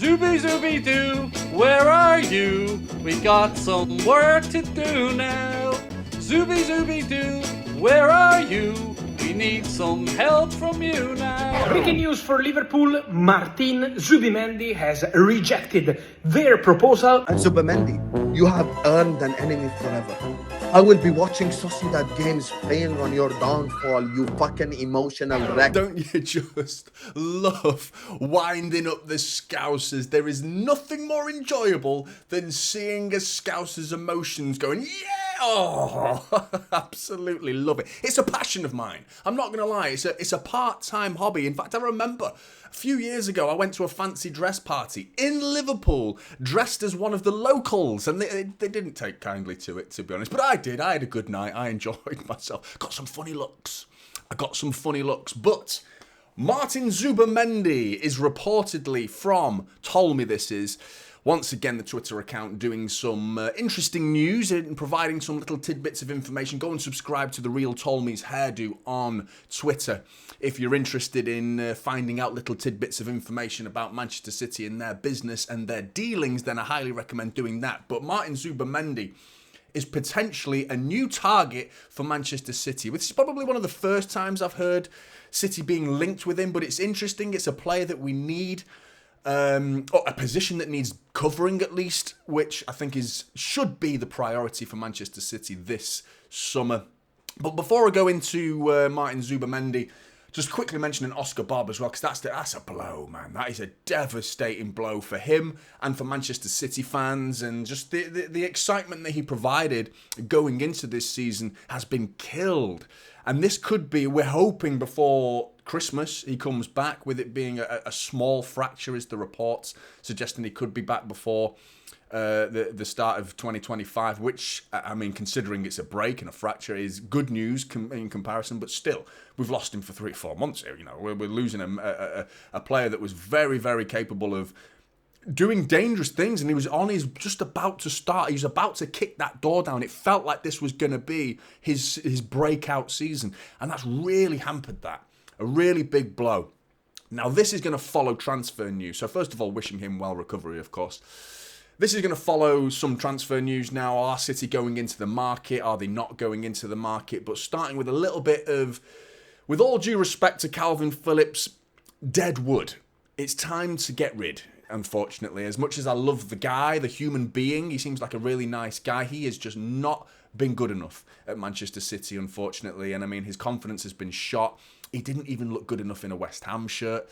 Zubi doo, where are you? We got some work to do now. Zubi doo, where are you? We need some help from you now. Breaking news for Liverpool, Martin Zubimendi has rejected their proposal. And Zubimendi, you have earned an enemy forever. I will be watching Sociedad games playing on your downfall, you fucking emotional wreck. Don't you just love winding up the Scousers? There is nothing more enjoyable than seeing a Scouser's emotions going, yeah! Oh, absolutely love it. It's a passion of mine. I'm not going to lie. It's a part-time hobby. In fact, I remember a few years ago, I went to a fancy dress party in Liverpool, dressed as one of the locals, and they didn't take kindly to it, to be honest. But I did. I had a good night. I enjoyed myself. Got some funny looks. But Martin Zubimendi is reportedly from, told me this is, once again, the Twitter account doing some interesting news and providing some little tidbits of information. Go and subscribe to the Real Tolme's Hairdo on Twitter if you're interested in finding out little tidbits of information about Manchester City and their business and their dealings. Then I highly recommend doing that. But Martin Zubimendi is potentially a new target for Manchester City. This is probably one of the first times I've heard City being linked with him, but it's interesting. It's a player that we need. Or a position that needs covering at least, which I think should be the priority for Manchester City this summer. But before I go into Martin Zubimendi, just quickly mentioning Oscar Bobb as well, because that's a blow, man. That is a devastating blow for him and for Manchester City fans, and just the excitement that he provided going into this season has been killed. And this could be, we're hoping before Christmas he comes back, with it being a small fracture, as the reports suggesting he could be back before the start of 2025, which, I mean, considering it's a break and a fracture, is good news in comparison. But still, we've lost him for 3 or 4 months here. You know, we're losing a player that was very, very capable of doing dangerous things, and he's just about to start. He was about to kick that door down. It felt like this was going to be his breakout season, and that's really hampered that. A really big blow. Now, this is going to follow transfer news. So first of all, wishing him well recovery, of course. This is going to follow some transfer news now. Are City going into the market? Are they not going into the market? But starting with a little bit of, with all due respect to Kalvin Phillips, dead wood. It's time to get rid. Unfortunately, as much as I love the guy, the human being, he seems like a really nice guy. He has just not been good enough at Manchester City, unfortunately. And I mean, his confidence has been shot. He didn't even look good enough in a West Ham shirt.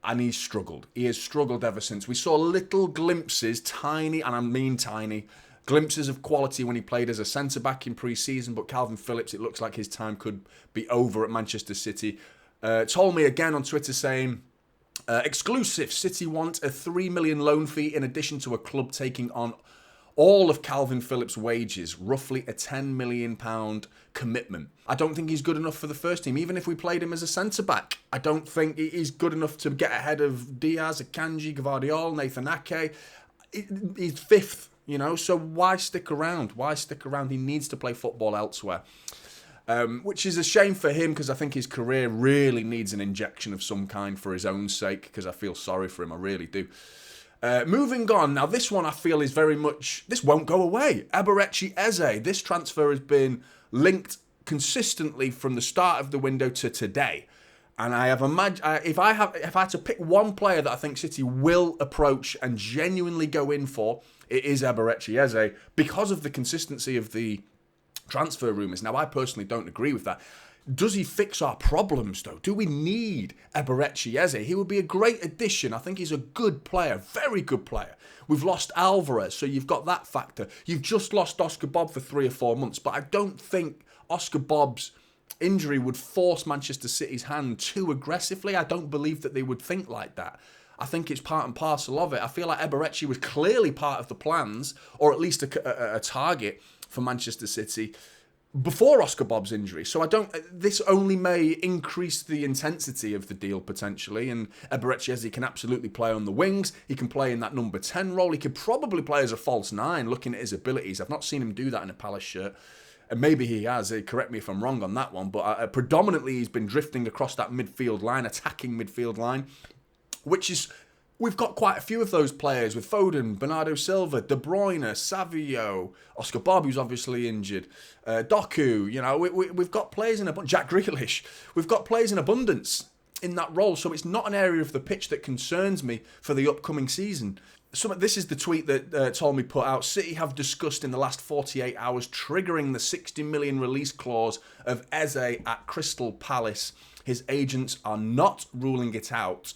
And he's struggled. He has struggled ever since. We saw little glimpses, tiny, and I mean tiny, glimpses of quality when he played as a centre-back in pre-season. But Kalvin Phillips, it looks like his time could be over at Manchester City. Told me again on Twitter saying, exclusive, City want a 3 million loan fee in addition to a club taking on all of Kalvin Phillips' wages, roughly a £10 million commitment. I don't think he's good enough for the first team, even if we played him as a centre-back. I don't think he's good enough to get ahead of Diaz, Akanji, Gvardiol, Nathan Ake. He's fifth, you know, so why stick around? Why stick around? He needs to play football elsewhere. Which is a shame for him, because I think his career really needs an injection of some kind for his own sake, because I feel sorry for him, I really do. Moving on, now this one I feel is very much, this won't go away. Eberechi Eze, this transfer has been linked consistently from the start of the window to today. And I have if I had to pick one player that I think City will approach and genuinely go in for, it is Eberechi Eze, because of the consistency of the transfer rumours. Now, I personally don't agree with that. Does he fix our problems, though? Do we need Eberechi Eze? He would be a great addition. I think he's a good player, very good player. We've lost Alvarez, so you've got that factor. You've just lost Oscar Bobb for 3 or 4 months, but I don't think Oscar Bobb's injury would force Manchester City's hand too aggressively. I don't believe that they would think like that. I think it's part and parcel of it. I feel like Eberechi was clearly part of the plans, or at least a target for Manchester City before Oscar Bobb's injury. So this only may increase the intensity of the deal potentially, and Eberechi Eze can absolutely play on the wings. He can play in that number 10 role. He could probably play as a false 9, looking at his abilities. I've not seen him do that in a Palace shirt. And maybe he has, correct me if I'm wrong on that one, but predominantly he's been drifting across that midfield line, attacking midfield line, which is we've got quite a few of those players with Foden, Bernardo Silva, De Bruyne, Savio, Oscar Bobb, who's obviously injured, Doku. You know, we've got players in abundance. Jack Grealish. We've got players in abundance in that role, so it's not an area of the pitch that concerns me for the upcoming season. This is the tweet that Tolmi put out. City have discussed in the last 48 hours triggering the 60 million release clause of Eze at Crystal Palace. His agents are not ruling it out.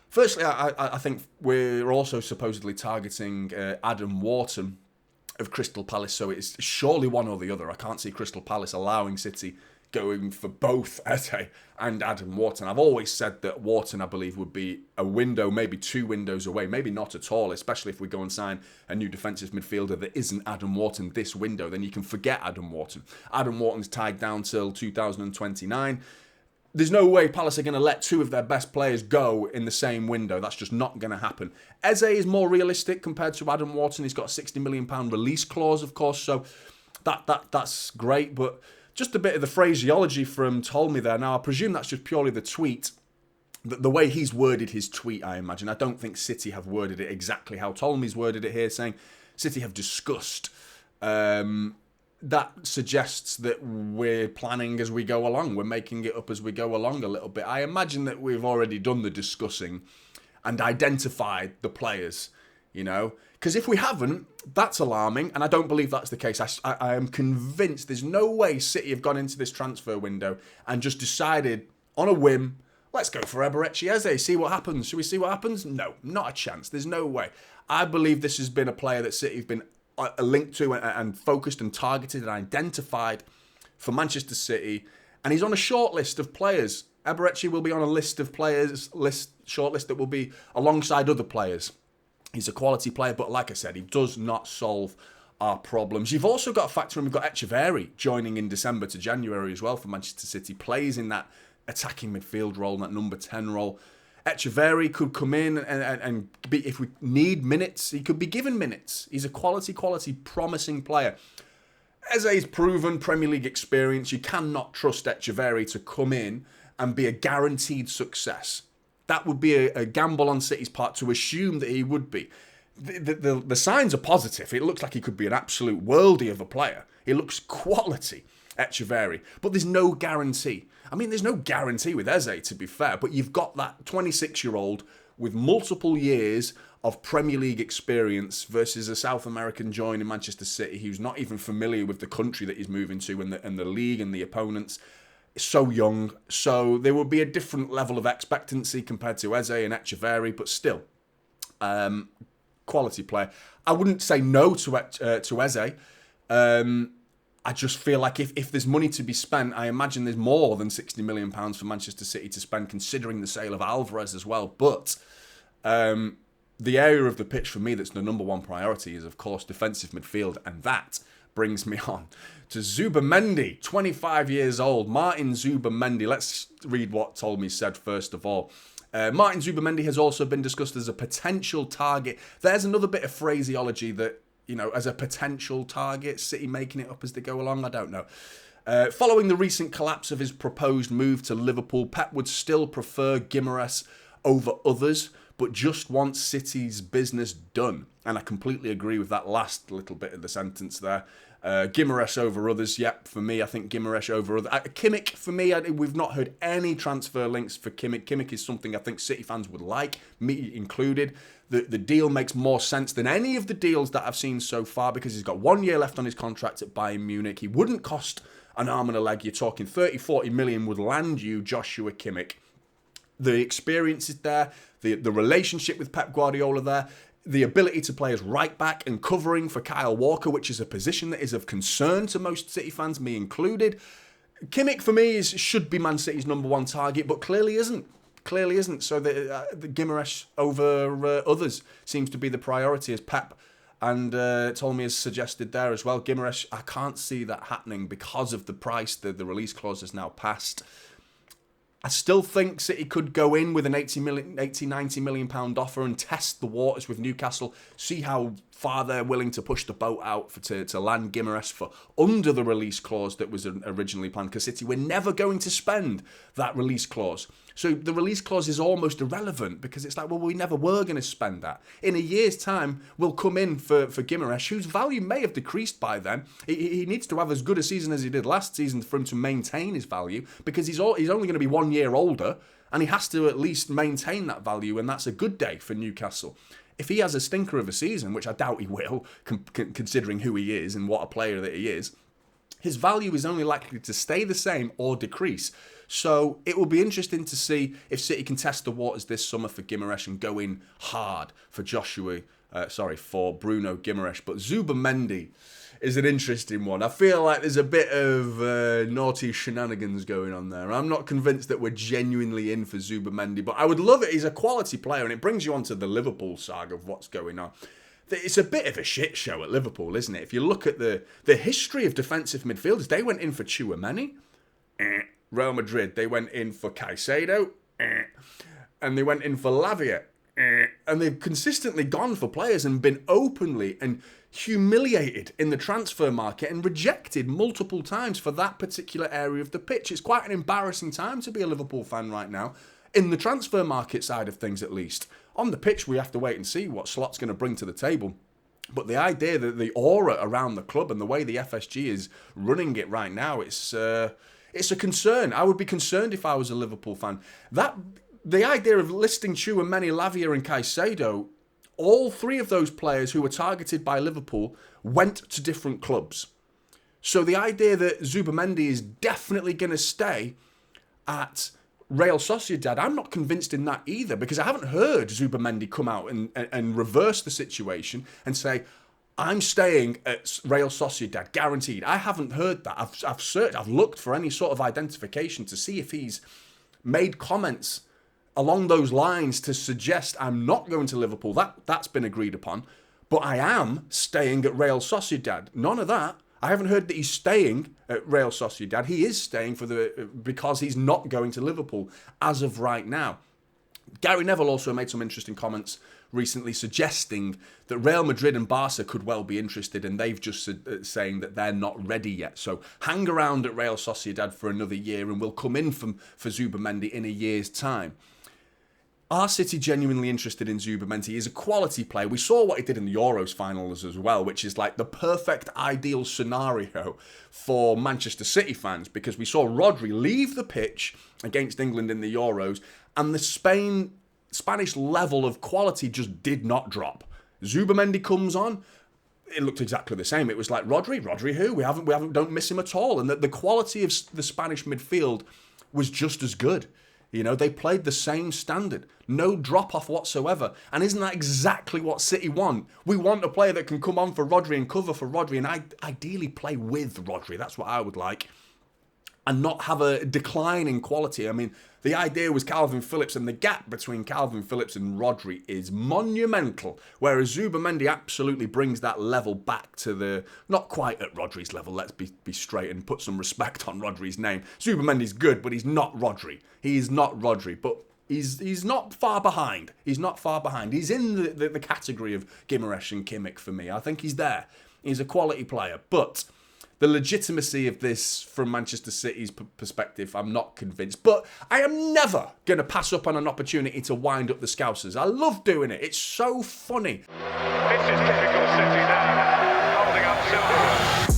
Firstly, I think we're also supposedly targeting Adam Wharton of Crystal Palace, so it's surely one or the other. I can't see Crystal Palace allowing City going for both Eze and Adam Wharton. I've always said that Wharton, I believe, would be a window, maybe 2 windows away, maybe not at all, especially if we go and sign a new defensive midfielder that isn't Adam Wharton this window. Then you can forget Adam Wharton. Adam Wharton's tied down till 2029. There's no way Palace are going to let 2 of their best players go in the same window. That's just not going to happen. Eze is more realistic compared to Adam Wharton. He's got a £60 million release clause, of course, so that's great, but just a bit of the phraseology from Tolmi there. Now, I presume that's just purely the tweet, the way he's worded his tweet, I imagine. I don't think City have worded it exactly how Tolmi's worded it here, saying City have discussed. That suggests that we're planning as we go along. We're making it up as we go along a little bit. I imagine that we've already done the discussing and identified the players, you know. Because if we haven't, that's alarming, and I don't believe that's the case. I am convinced there's no way City have gone into this transfer window and just decided on a whim, let's go for Eberechi Eze, see what happens. Should we see what happens? No, not a chance. There's no way. I believe this has been a player that City have been linked to and focused and targeted and identified for Manchester City, and he's on a short list of players. Eberechi will be on a list of players, short list that will be alongside other players. He's a quality player, but like I said, he does not solve our problems. You've also got to factor in, we've got Echeverri joining in December to January as well for Manchester City, plays in that attacking midfield role, that number 10 role. Echeverri could come in and be, if we need minutes, he could be given minutes. He's a quality, promising player. Eze's proven Premier League experience. You cannot trust Echeverri to come in and be a guaranteed success. That would be a gamble on City's part to assume that he would be. The signs are positive. It looks like he could be an absolute worldie of a player. He looks quality, Echeverri. But there's no guarantee. I mean, there's no guarantee with Eze, to be fair, but you've got that 26-year-old with multiple years of Premier League experience versus a South American joining Manchester City who's not even familiar with the country that he's moving to and the league and the opponents. So young, so there would be a different level of expectancy compared to Eze and Echeverri, but still, quality player. I wouldn't say no to Eze. I just feel like if there's money to be spent, I imagine there's more than £60 million for Manchester City to spend, considering the sale of Alvarez as well. But the area of the pitch for me that's the number one priority is, of course, defensive midfield, and that brings me on to Zubimendi, 25 years old. Martin Zubimendi. Let's read what Tolmi said first of all. Martin Zubimendi has also been discussed as a potential target. There's another bit of phraseology that, you know, as a potential target, City making it up as they go along, I don't know. Following the recent collapse of his proposed move to Liverpool, Pep would still prefer Guimaraes over others, but just wants City's business done. And I completely agree with that last little bit of the sentence there. Guimaraes over others, yep, for me, I think Guimaraes over others. Kimmich, for me, we've not heard any transfer links for Kimmich. Kimmich is something I think City fans would like, me included. The deal makes more sense than any of the deals that I've seen so far because he's got 1 year left on his contract at Bayern Munich. He wouldn't cost an arm and a leg. You're talking 30-40 million would land you Joshua Kimmich. The experience is there, the relationship with Pep Guardiola there, the ability to play as right back and covering for Kyle Walker, which is a position that is of concern to most City fans, me included. Kimmich, for me, should be Man City's number one target, but clearly isn't. Clearly isn't. So the Guimaraes over others seems to be the priority, as Pep and Tolmi has suggested there as well. Guimaraes, I can't see that happening because of the price. The release clause has now passed. I still think City could go in with an 90 million pound offer and test the waters with Newcastle, see how far they're willing to push the boat out to land Guimaraes for under the release clause that was originally planned, because City were never going to spend that release clause. So the release clause is almost irrelevant because it's like, well, we never were going to spend that. In a year's time, we'll come in for Guimaraes, whose value may have decreased by then. He needs to have as good a season as he did last season for him to maintain his value, because he's only going to be 1 year older, and he has to at least maintain that value, and that's a good day for Newcastle. If he has a stinker of a season, which I doubt he will, considering who he is and what a player that he is, his value is only likely to stay the same or decrease. So it will be interesting to see if City can test the waters this summer for Guimaraes and go in hard for for Bruno Guimaraes. But Zubimendi is an interesting one. I feel like there's a bit of naughty shenanigans going on there. I'm not convinced that we're genuinely in for Zubimendi, but I would love it. He's a quality player, and it brings you onto the Liverpool saga of what's going on. It's a bit of a shit show at Liverpool, isn't it? If you look at the history of defensive midfielders, they went in for Tchouaméni. Real Madrid, they went in for Caicedo. And they went in for Lavia. And they've consistently gone for players and been openly and humiliated in the transfer market and rejected multiple times for that particular area of the pitch. It's quite an embarrassing time to be a Liverpool fan right now, in the transfer market side of things at least. On the pitch, we have to wait and see what Slot's going to bring to the table. But the idea that the aura around the club and the way the FSG is running it right now, it's a concern. I would be concerned if I was a Liverpool fan. The idea of listing Tchouaméni, Lavia and Caicedo, all three of those players who were targeted by Liverpool went to different clubs. So the idea that Zubimendi is definitely going to stay at Real Sociedad, I'm not convinced in that either, because I haven't heard Zubimendi come out and reverse the situation and say, I'm staying at Real Sociedad, guaranteed. I haven't heard that. I've searched, I've looked for any sort of identification to see if he's made comments along those lines to suggest I'm not going to Liverpool. That's been agreed upon. But I am staying at Real Sociedad. None of that. I haven't heard that he's staying at Real Sociedad. He is staying because he's not going to Liverpool as of right now. Gary Neville also made some interesting comments recently suggesting that Real Madrid and Barca could well be interested, and they've just saying that they're not ready yet. So hang around at Real Sociedad for another year and we'll come in for Zubimendi in a year's time. Are City genuinely interested in Zubimendi? He's a quality player. We saw what he did in the Euros finals as well, which is like the perfect ideal scenario for Manchester City fans, because we saw Rodri leave the pitch against England in the Euros, and the Spanish level of quality just did not drop. Zubimendi comes on, it looked exactly the same. It was like, Rodri who? We don't miss him at all. And the quality of the Spanish midfield was just as good. You know, they played the same standard. No drop-off whatsoever. And isn't that exactly what City want? We want a player that can come on for Rodri and cover for Rodri, and ideally play with Rodri. That's what I would like. And not have a decline in quality. I mean, the idea was Kalvin Phillips, and the gap between Kalvin Phillips and Rodri is monumental. Whereas Zubimendi absolutely brings that level back to not quite at Rodri's level, let's be straight and put some respect on Rodri's name. Zubimendi's good, but he's not Rodri. He's not Rodri, but he's not far behind. He's not far behind. He's in the category of Guimaraes and Kimmich for me. I think he's there. He's a quality player, but the legitimacy of this from Manchester City's perspective, I'm not convinced. But I am never going to pass up on an opportunity to wind up the Scousers. I love doing it. It's so funny. This is typical City now, holding up silverware.